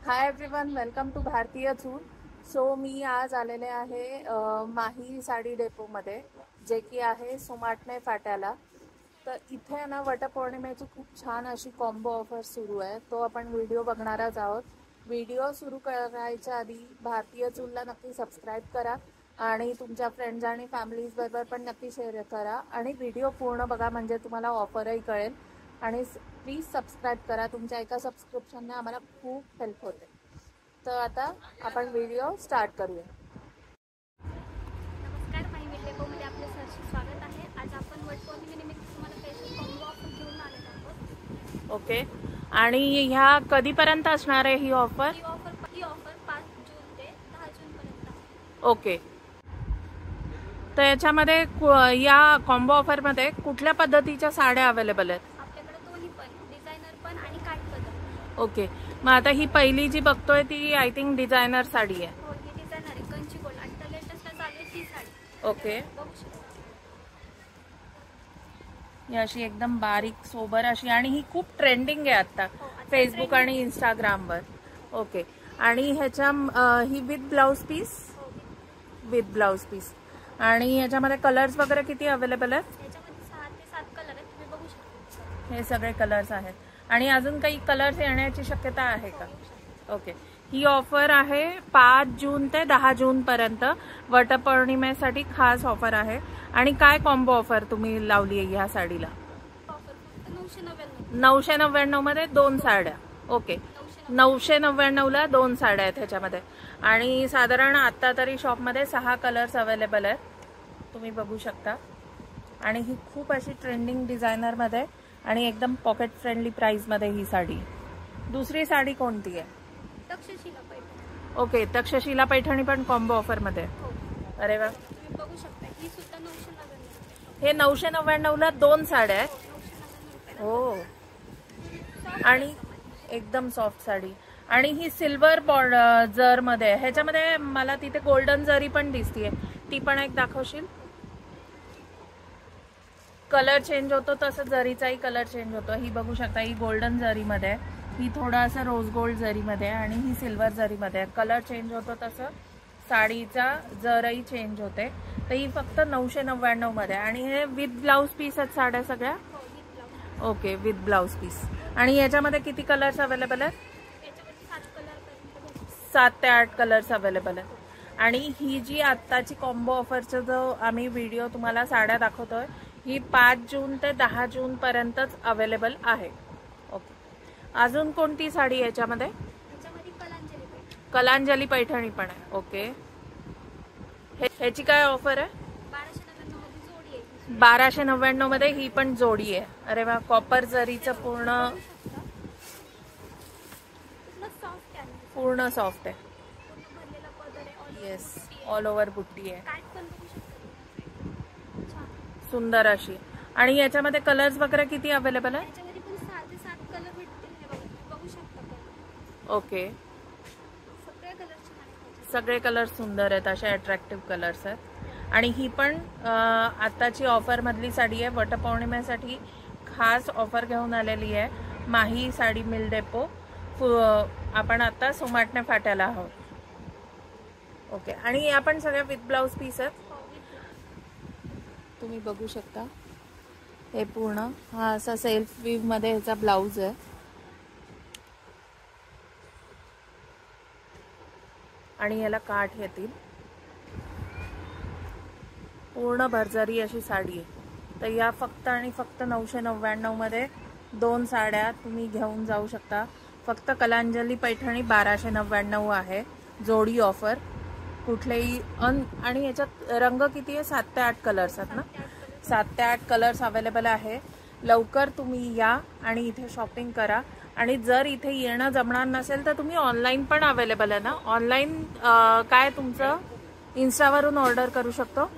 Hi everyone, welcome to भारतीय चूल. So मी आज आलेले आहे माही साडी डेपोमध्ये, जे की आहे सोमाटणे फाट्याला. तर इथे ना वटपौर्णिमेची खूप छान अशी कॉम्बो ऑफर सुरू आहे. तो आपण व्हिडिओ बघणारच आहोत. व्हिडिओ सुरू करायच्या आधी भारतीय चूलला नक्की सबस्क्राईब करा आणि तुमच्या फ्रेंड्स आणि फॅमिलीज बरोबर पण नक्की शेअर करा आणि व्हिडिओ पूर्ण बघा, म्हणजे तुम्हाला ऑफरही कळेल. आणि प्लीज सबस्क्राईब करा. तुमच्या एका सबस्क्रिप्शनने आम्हाला खूप हेल्प होते. तर आता आपण व्हिडिओ स्टार्ट करूया. नमस्कार, माही डेपोमध्ये आपले सहर्ष स्वागत आहे. आज आपण वटपौर्णिमेनिमित्त तुम्हाला स्पेशल कॉम्बो ऑफर घेऊन आलेलो आहोत. ओके. आणि ह्या कधीपर्यंत असणार आहे ही ऑफर? ही ऑफर 5 जून ते 10 जून पर्यंत. ओके. तर याच्यामध्ये या कॉम्बो ऑफरमध्ये कुठल्या पद्धतीच्या साड्या अवेलेबल आहेत? आपल्याकडे दोन्ही पण, डिझायनर पण आणि काठपदर. ओके. मग आता ही पहिली जी बघतोय ती आय थिंक डिझायनर साडी आहे. हो, ही डिझायनर आहे, कंची गोल्ड. आता लेटेस्टला चालू आहे ती साडी. ओके. बघू शकता. ही अशी एकदम बारीक सोबर अशी, आणि ही खूप ट्रेंडिंग आहे आता फेसबुक आणि इंस्टाग्रामवर. ओके. आणि ह्याच्या ही with blouse piece? With blouse piece. आणि ह्याच्यामध्ये कलर्स वगैरे किती अवेलेबल आहेत? याच्यामध्ये 6 ते 7 कलर आहेत, तुम्ही बघू शकता. हे सगळे कलर्स आहेत. आणि अजून काही कलर्स येण्याची शक्यता आहे का? ओके. ही ऑफर आहे 5 जून ते 10 जून पर्यंत. वटपौर्णिमेसाठी खास ऑफर आहे. आणि काय कॉम्बो ऑफर तुम्ही लावली आहे ह्या साडीला? ऑफर फक्त 999. 999 मध्ये 2 साड्या. ओके. 999ला 2 साड्या आहेत ह्याच्यामध्ये. आणि साधारण आता तरी शॉपमध्ये 6 कलर्स अवेलेबल आहेत, तुम्ही बघू शकता. आणि ही खूप अशी ट्रेंडिंग डिझायनरमध्ये आणि एकदम पॉकेट फ्रेंडली प्राइसमध्ये ही साडी. दुसरी साडी कोणती आहे? तक्षशिला पैठणी. ओके. तक्षशिला पैठणी पण कॉम्बो ऑफरमध्ये. हो. अरे वा. तुम्ही बघू शकता, ही सुद्धा 999. हे 999ला 2 साड्या आहेत. हो. आणि एकदम सॉफ्ट साडी. आणि ही सिल्वर जर मध्ये, ह्याच्यामध्ये मला तिथे गोल्डन जरी पण दिसतीये, ती पण एक दाखवशील? कलर चेंज होतो तसं जरीचाही कलर चेंज होतो. ही बघू शकता, ही गोल्डन जरीमध्ये, ही थोडासा रोज गोल्ड जरीमध्ये, आणि ही सिल्वर जरीमध्ये. कलर चेंज होतो तसं साडीचा जरही चेंज होते. तर ही फक्त 999 मध्ये. आणि हे विथ ब्लाउज पीस आहेत साड्या सगळ्या? Okay, with blouse piece. आणि याच्यामध्ये किती कलर्स अवेलेबल आहेत? 7 ते 8 कलर्स अवेलेबल आहेत. आणि ही जी आत्ताची कॉम्बो ऑफरचा जो आम्ही व्हिडिओ तुम्हाला साड्या दाखवतोय, ही 5 जून ते 10 जून पर्यंतच अवेलेबल आहे. ओके. अजून कोणती साडी याच्यामध्ये? कलांजली पैठणी पण आहे. ओके. ह्याची काय ऑफर आहे? 1299 मध्ये ही पण जोडी आहे. अरे वा. कॉपर जरीचं पूर्ण सॉफ्ट आहे. येस, ऑल ओव्हर बुट्टी आहे, सुंदर अशी. आणि याच्यामध्ये कलर्स वगैरे किती अवेलेबल आहे? ओके. सगळे कलर्स सुंदर आहेत, असे अट्रॅक्टिव्ह कलर्स आहेत. आणि ही पण आताची ऑफर मधली साडी आहे. वटपौर्णिमेसाठी खास ऑफर घेऊन आलेली आहे माही साडी मिल डेपो. आपण आता सोमाटणे फाट्याला आहोत. ओके. आणि या पण सगळ्या विथ ब्लाउज पीस आहेत, तुम्ही बघू शकता. हे पूर्ण हा असा सेल्फ वीव मध्ये ह्याचा ब्लाउज आहे. आणि याला काठ येतील. पूर्ण भरजरी अशी साडी आहे. तर या फक्त आणि फक्त 999 मध्ये 2 साड्या तुम्ही घेऊन जाऊ शकता. फक्त कलांजली पैठणी 1299 आहे जोडी ऑफर. कुठलेही आणि याच्यात रंग किती आहे? 7 ते 8 कलर्स आहेत ना? 7 ते 8 कलर्स अवेलेबल आहे. लवकर तुम्ही या आणि इथे शॉपिंग करा. आणि जर इथे येणं जमणार नसेल तर तुम्ही ऑनलाईन पण अवेलेबल आहे ना? ऑनलाईन काय तुमचं इन्स्टावरून ऑर्डर करू शकतो?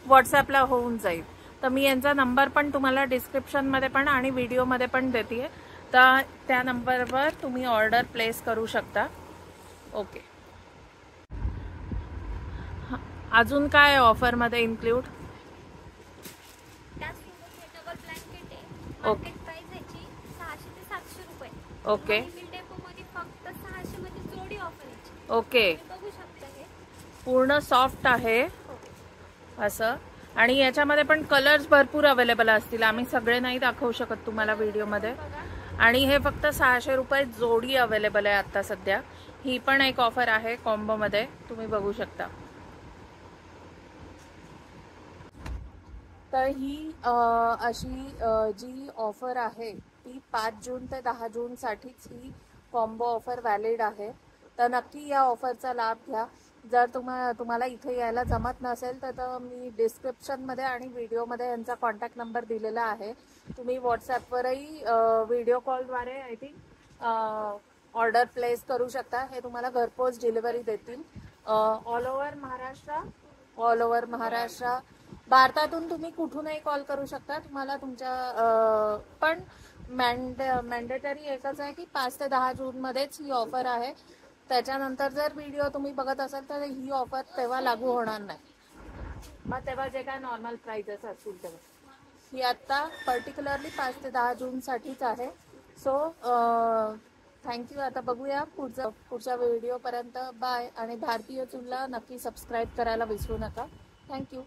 व्हॉट्सॲपला होऊन जाईल. तर मी यांचा नंबर पण तुम्हाला डिस्क्रिप्शनमध्ये पण आणि व्हिडिओमध्ये पण देते. तर त्या नंबरवर तुम्ही ऑर्डर प्लेस करू शकता. ओके. अजून काय ऑफरमध्ये इन्क्लूड? ओके. ओके. डेपोमध्ये फक्त ओके, बघू शकता हे पूर्ण सॉफ्ट आहे हो. असं. आणि याच्यामध्ये पण कलर्स भरपूर अवेलेबल असतील, आम्ही सगळे नाही दाखवू शकत तुम्हाला व्हिडिओमध्ये. बघा आणि हे फक्त 600 रुपये जोडी अवेलेबल आहे आता सध्या. ही पण एक ऑफर आहे कॉम्बो मध्ये, तुम्ही बघू शकता. तर ही अशी जी ऑफर आहे ती 5 जून ते 10 जून साठीच ही कॉम्बो ऑफर व्हॅलिड आहे. तर नक्की या ऑफरचा लाभ घ्या. जर तुम्हाला इथे यायला जमत नसेल तर मी डिस्क्रिप्शनमध्ये आणि व्हिडिओमध्ये यांचा कॉन्टॅक्ट नंबर दिलेला आहे. तुम्ही व्हॉट्सॲपवरही व्हिडिओ कॉलद्वारे आय थिंक ऑर्डर प्लेस करू शकता. हे तुम्हाला घरपोच डिलिव्हरी देतील ऑल ओव्हर महाराष्ट्र. भारतातून तुम्ही कुठूनही कॉल करू शकता. तुम्हाला तुमच्या पण मॅन्डेटरी एकच आहे की 5 ते 10 जूनमध्येच ही ऑफर आहे. त्याच्यानंतर जर व्हिडिओ तुम्ही बघत असाल तर ही ऑफर तेव्हा लागू होणार नाही. मग तेव्हा जे काय नॉर्मल प्राइजेस असतील तेव्हा. ही आत्ता पर्टिक्युलरली 5 ते 10 जूनसाठीच आहे. So thank you. आता बघूया पुढच्या व्हिडिओपर्यंत. बाय. आणि भारतीय चूलला नक्की सबस्क्राईब करायला विसरू नका. थँक्यू.